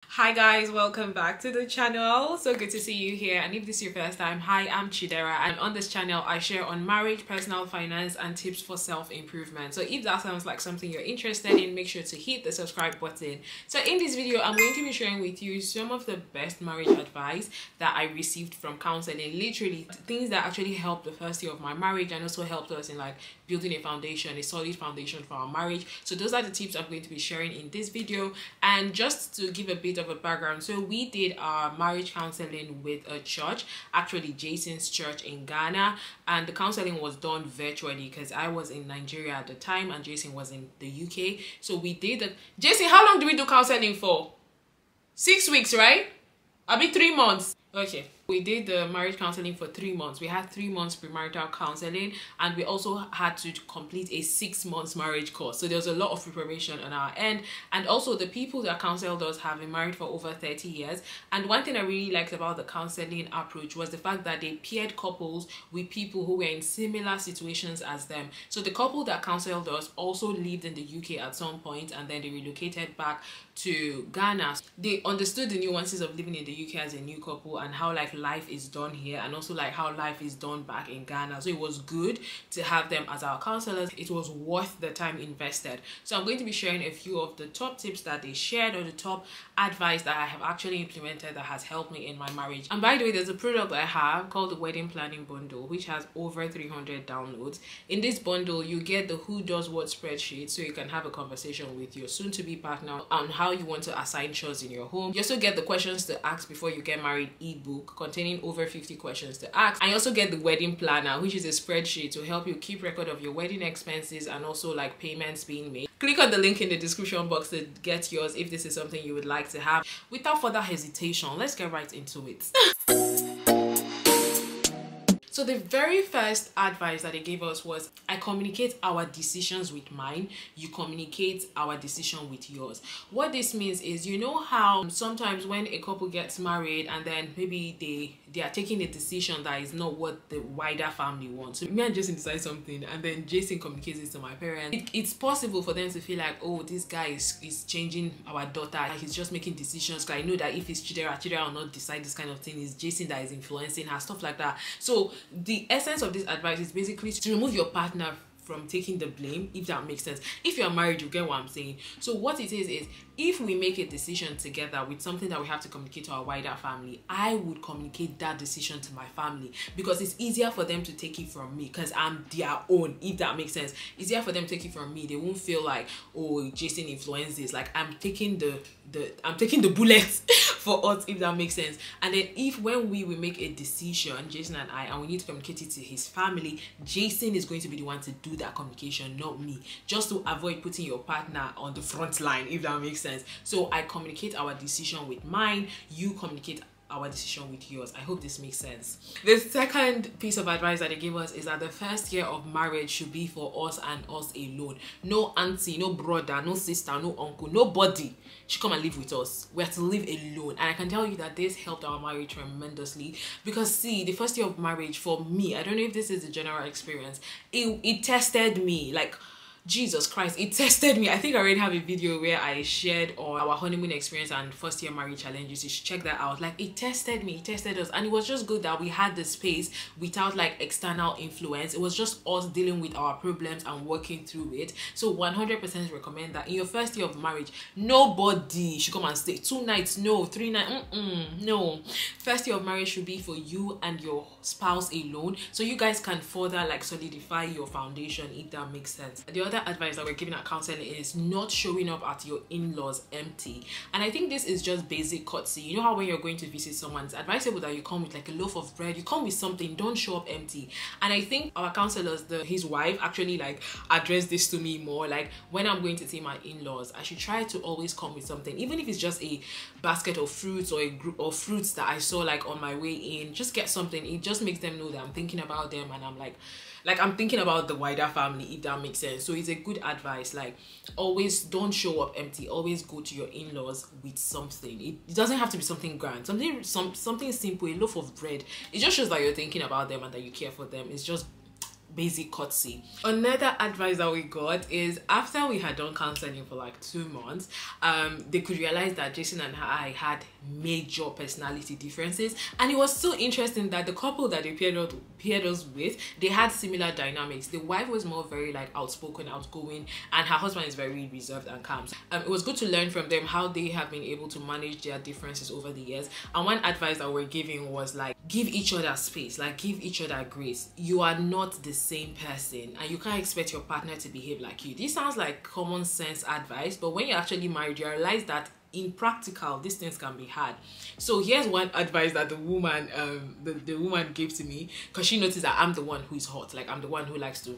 Hi guys, welcome back to the channel. So good to see you here, and if this is your first time, hi, I'm Chidera, and on this channel I share on marriage, personal finance and tips for self-improvement. So if that sounds like something you're interested in, make sure to hit the subscribe button. So in this video I'm going to be sharing with you some of the best marriage advice that I received from counseling, literally things that actually helped the first year of my marriage and also helped us in like building a foundation, a solid foundation for our marriage. So those are the tips I'm going to be sharing in this video. And just to give a bit of a background, so we did our marriage counseling with a church, actually Jason's church in Ghana, and the counseling was done virtually because I was in Nigeria at the time and Jason was in the UK. So we did it. Jason, how long do we do counseling for? 6 weeks, right? I'll be 3 months. Okay, we did the marriage counseling for 3 months. We had 3 months premarital counseling, and we also had to complete a 6 months marriage course. So there was a lot of preparation on our end, and also the people that counseled us have been married for over 30 years. And one thing I really liked about the counseling approach was the fact that they paired couples with people who were in similar situations as them. So the couple that counseled us also lived in the UK at some point, and then they relocated back to Ghana. They understood the nuances of living in the UK as a new couple and how like life is done here, and also like how life is done back in Ghana. So it was good to have them as our counselors. It was worth the time invested. So I'm going to be sharing a few of the top tips that they shared, or the top advice that I have actually implemented that has helped me in my marriage. And by the way, there's a product I have called the Wedding Planning Bundle, which has over 300 downloads. In this bundle you get the who does what spreadsheet, so you can have a conversation with your soon-to-be partner on how you want to assign chores in your home. You also get the questions to ask before you get married ebook containing over 50 questions to ask. And you also get the wedding planner, which is a spreadsheet to help you keep record of your wedding expenses and also like payments being made. Click on the link in the description box to get yours if this is something you would like to have. Without further hesitation, let's get right into it. So the very first advice that they gave us was, I communicate our decisions with mine, you communicate our decision with yours. What this means is, you know how sometimes when a couple gets married and then maybe they are taking a decision that is not what the wider family wants. So me and Jason decide something and then Jason communicates it to my parents. It's possible for them to feel like, oh, this guy is changing our daughter. He's just making decisions. Cause I know that if it's Chidera will not decide this kind of thing. It's Jason that is influencing her, stuff like that. So the essence of this advice is basically to remove your partner from taking the blame, if that makes sense. If you're married, you get what I'm saying. So what it is if we make a decision together with something that we have to communicate to our wider family, I would communicate that decision to my family, because it's easier for them to take it from me because I'm their own, if that makes sense. Easier for them to take it from me. They won't feel like, oh, Jason influences, like I'm taking the bullets for us, if that makes sense. And then when we will make a decision, Jason and I, and we need to communicate it to his family, Jason is going to be the one to do that communication, not me, just to avoid putting your partner on the front line, if that makes sense. So I communicate our decision with mine, you communicate our decision with yours. I hope this makes sense. The second piece of advice that they gave us is that the first year of marriage should be for us and us alone. No auntie, no brother, no sister, no uncle, nobody should come and live with us. We have to live alone. And I can tell you that this helped our marriage tremendously, because see, the first year of marriage for me, I don't know if this is the general experience, it tested me. Like, Jesus Christ, it tested me. I think I already have a video where I shared on our honeymoon experience and first year marriage challenges. You should check that out. Like, it tested me, it tested us, and it was just good that we had the space without like external influence. It was just us dealing with our problems and working through it. So 100% recommend that in your first year of marriage, nobody should come and stay 2 nights, no, 3 nights, no. First year of marriage should be for you and your spouse alone, so you guys can further like solidify your foundation, if that makes sense. The other advice that we're giving at counseling is not showing up at your in-laws empty. And I think this is just basic courtesy. You know how when you're going to visit someone, it's advisable that you come with like a loaf of bread, you come with something, don't show up empty. And I think our counselors, his wife actually like addressed this to me more, like when I'm going to see my in-laws, I should try to always come with something, even if it's just a basket of fruits or a group of fruits that I saw like on my way in. Just get something. It just makes them know that I'm thinking about them, and I'm like I'm thinking about the wider family, if that makes sense. So it's a good advice. Like, always don't show up empty. Always go to your in-laws with something. It doesn't have to be something grand. Something simple, a loaf of bread. It just shows that you're thinking about them and that you care for them. It's just basic courtesy. Another advice that we got is after we had done counseling for like 2 months, they could realize that Jason and I had major personality differences, and it was so interesting that the couple that they paired us with, they had similar dynamics. The wife was more very like outspoken, outgoing, and her husband is very reserved and calm. It was good to learn from them how they have been able to manage their differences over the years. And one advice that we're giving was like, give each other space, like give each other grace. You are not the same person, and you can't expect your partner to behave like you. This sounds like common sense advice, but when you're actually married, you realize that in practical these things can be hard. So here's one advice that the woman the woman gave to me, because she noticed that I'm the one who is hot, like I'm the one who likes to,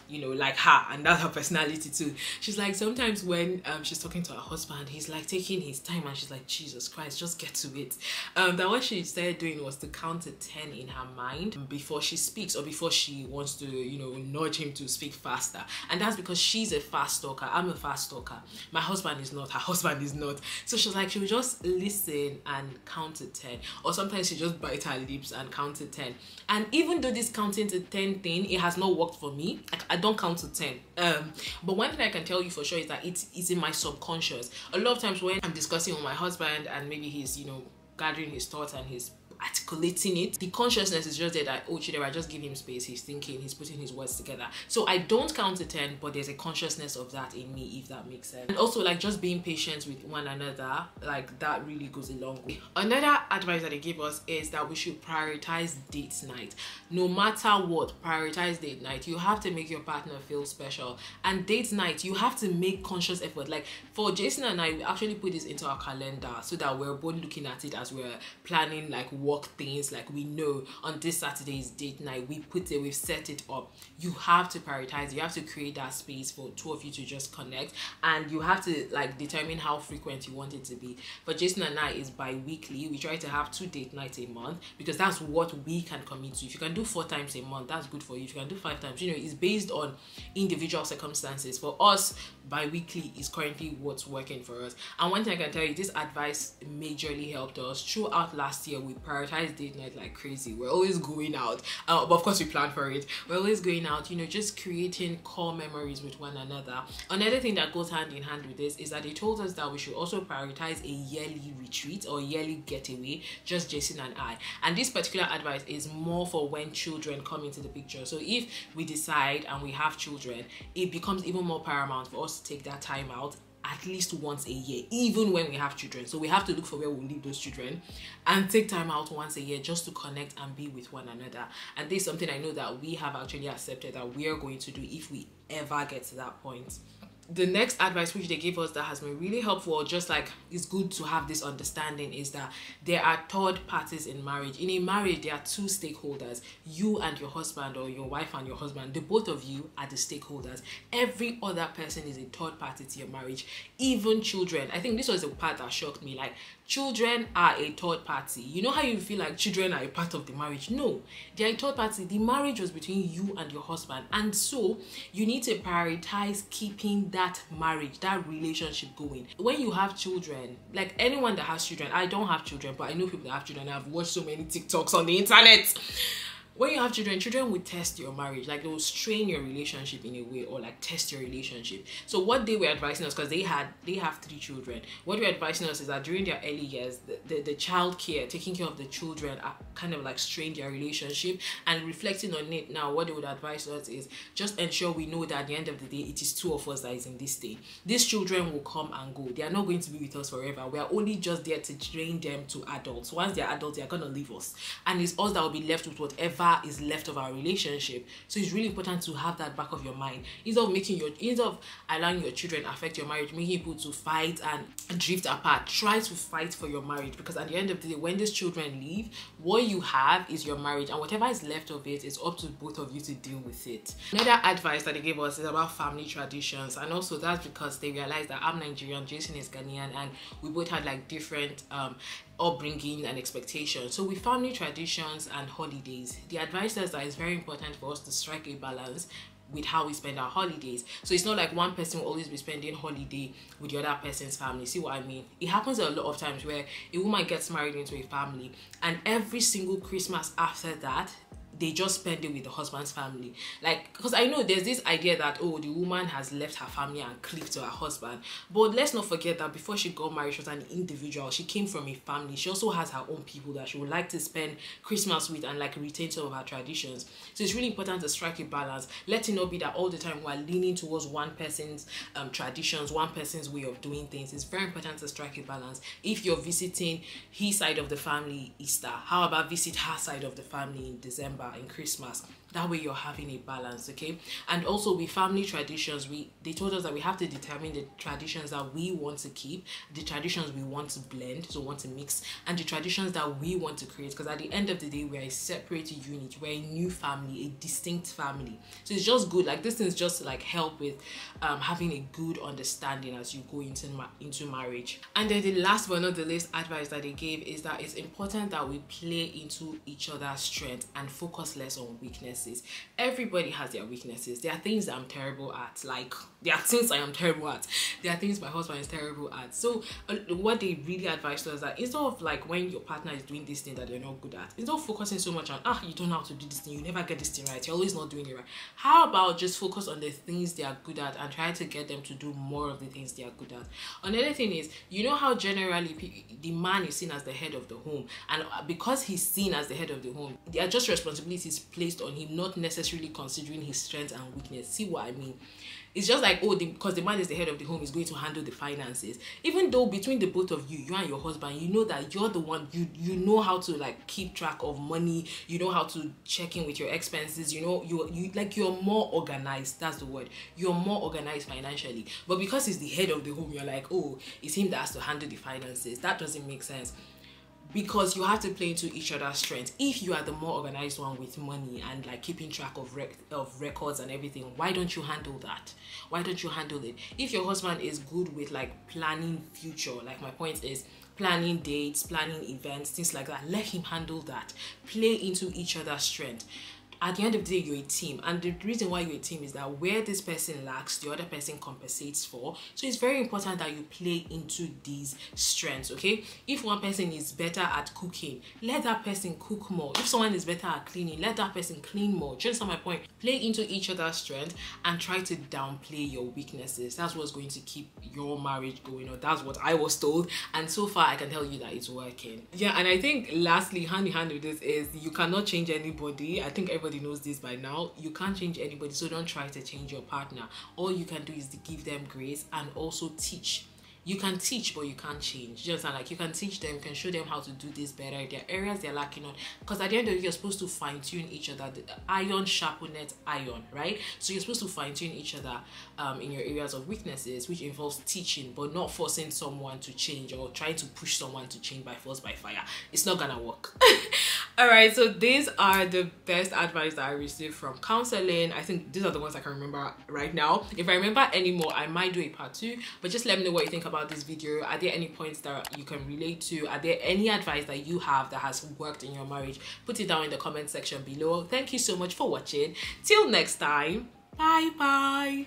you know, like her, and that's her personality too. She's like, sometimes when she's talking to her husband, he's like taking his time, and she's like, Jesus Christ, just get to it. That what she started doing was to count to 10 in her mind before she speaks, or before she wants to, you know, nudge him to speak faster. And that's because she's a fast talker, I'm a fast talker. My husband is not, her husband is not. So she's like, she will just listen and count to 10, or sometimes she just bite her lips and count to 10. And even though this counting to 10 thing, it has not worked for me. I don't count to 10. But one thing I can tell you for sure is that it's in my subconscious. A lot of times when I'm discussing with my husband and maybe he's, you know, gathering his thoughts and he's articulating it, the consciousness is just there that, oh, Chidera, just give him space, he's thinking, he's putting his words together. So I don't count to 10, but there's a consciousness of that in me, if that makes sense. And also like just being patient with one another, like that really goes a long way. Another advice that they give us is that we should prioritize date night. No matter what, prioritize date night. You have to make your partner feel special, and date night, you have to make conscious effort. Like for Jason and I, we actually put this into our calendar so that we're both looking at it as we're planning like work things. Like we know on this Saturday is date night, we've set it up. You have to prioritize, you have to create that space for two of you to just connect, and you have to like determine how frequent you want it to be. For Jason and I, is bi-weekly. We try to have 2 date nights a month because that's what we can commit to. If you can do 4 times a month, that's good for you. If you can do 5 times, you know, it's based on individual circumstances. For us, bi-weekly is currently what's working for us. And one thing I can tell you, this advice majorly helped us. Throughout last year, we prioritized date night like crazy. We're always going out, but of course we plan for it. We're always going out, you know, just creating core memories with one another. Another thing that goes hand in hand with this is that they told us that we should also prioritize a yearly retreat or yearly getaway, just Jason and I. And this particular advice is more for when children come into the picture. So if we decide and we have children, it becomes even more paramount for us to take that time out at least once a year, even when we have children. So we have to look for where we'll leave those children and take time out once a year just to connect and be with one another. And this is something I know that we have actually accepted that we are going to do if we ever get to that point. The next advice which they gave us that has been really helpful, just like it's good to have this understanding, is that there are third parties in marriage. In a marriage, there are 2 stakeholders, you and your husband, or your wife and your husband. The both of you are the stakeholders. Every other person is a third party to your marriage, even children. I think this was the part that shocked me. Like, children are a third party. You know how you feel like children are a part of the marriage? No, they are a third party. The marriage was between you and your husband, and so you need to prioritize keeping that marriage, that relationship going. When you have children, like anyone that has children, I don't have children, but I know people that have children. I've watched so many TikToks on the internet. When you have children, children will test your marriage. Like, they will strain your relationship in a way, or like test your relationship. So what they were advising us, because they have 3 children, what they were advising us is that during their early years, the child care, taking care of the children, are kind of like strained their relationship. And reflecting on it now, what they would advise us is just ensure we know that at the end of the day, it is 2 of us that is in this thing. These children will come and go. They are not going to be with us forever. We are only just there to train them to adults. Once they're adults, they're going to leave us, and it's us that will be left with whatever is left of our relationship. So it's really important to have that back of your mind. Instead of allowing your children affect your marriage, making people to fight and drift apart, try to fight for your marriage, because at the end of the day, when these children leave, what you have is your marriage, and whatever is left of it is up to both of you to deal with it. Another advice that they gave us is about family traditions, and also that's because they realized that I'm Nigerian, Jason is Ghanaian, and we both had like different upbringing and expectations. So with family traditions and holidays, the advice says that it's very important for us to strike a balance with how we spend our holidays. So it's not like one person will always be spending holiday with the other person's family. See what I mean? It happens a lot of times where a woman gets married into a family, and every single Christmas after that, they just spend it with the husband's family. Like, because I know there's this idea that, oh, the woman has left her family and cleaved to her husband, but let's not forget that before she got married, she was an individual. She came from a family. She also has her own people that she would like to spend Christmas with and like retain some of her traditions. So it's really important to strike a balance. Let it not be that all the time we're leaning towards one person's traditions, one person's way of doing things. It's very important to strike a balance. If you're visiting his side of the family Easter, how about visit her side of the family in December, in Christmas? That way you're having a balance, okay? And also with family traditions, they told us that we have to determine the traditions that we want to keep, the traditions we want to blend, so want to mix, and the traditions that we want to create, because at the end of the day, we're a separate unit, we're a new family, a distinct family. So it's just good, like this things just like help with having a good understanding as you go into marriage. And then the last but not the least advice that they gave is that it's important that we play into each other's strength and focus less on weakness. Everybody has their weaknesses. There are things that I'm terrible at. Like, there are things I am terrible at. There are things my husband is terrible at. So what they really advised us that instead of like when your partner is doing this thing that they're not good at, instead of focusing so much on, you don't know how to do this thing, you never get this thing right, you're always not doing it right. How about just focus on the things they are good at and try to get them to do more of the things they are good at. Another thing is, you know how generally the man is seen as the head of the home, and because he's seen as the head of the home, there are just responsibilities placed on him, not necessarily considering his strengths and weakness. See what I mean? It's just like, because the man is the head of the home, is going to handle the finances. Even though between the both of you, you and your husband, you know that you're the one, you know how to like keep track of money, you know how to check in with your expenses, you know, you're more organized. That's the word. You're more organized financially. But because he's the head of the home, you're like, it's him that has to handle the finances. That doesn't make sense. Because you have to play into each other's strengths. If you are the more organized one with money and like keeping track of records and everything, why don't you handle that? Why don't you handle it? If your husband is good with like planning future, like my point is planning dates, planning events, things like that, let him handle that. Play into each other's strength. At the end of the day, you're a team, and the reason why you're a team is that where this person lacks, the other person compensates for. So it's very important that you play into these strengths, okay? If one person is better at cooking, let that person cook more. If someone is better at cleaning, let that person clean more. Just on my point, play into each other's strength and try to downplay your weaknesses. That's what's going to keep your marriage going on. That's what I was told, and so far I can tell you that it's working. Yeah, and I think lastly, hand in hand with this is you cannot change anybody. I think everybody knows this by now. You can't change anybody, so don't try to change your partner. All you can do is to give them grace and also teach. You can teach, but you can't change. You understand? Like, you can teach them, you can show them how to do this better. There are areas they're lacking on, because at the end of it, you're supposed to fine-tune each other. The iron sharpeneth iron, right? So you're supposed to fine-tune each other in your areas of weaknesses, which involves teaching, but not forcing someone to change or trying to push someone to change by force, by fire. It's not gonna work. All right, so these are the best advice that I received from counseling. I think these are the ones I can remember right now. If I remember any more, I might do a part 2, but just let me know what you think about this video. Are there any points that you can relate to? Are there any advice that you have that has worked in your marriage? Put it down in the comment section below. Thank you so much for watching. Till next time, bye bye.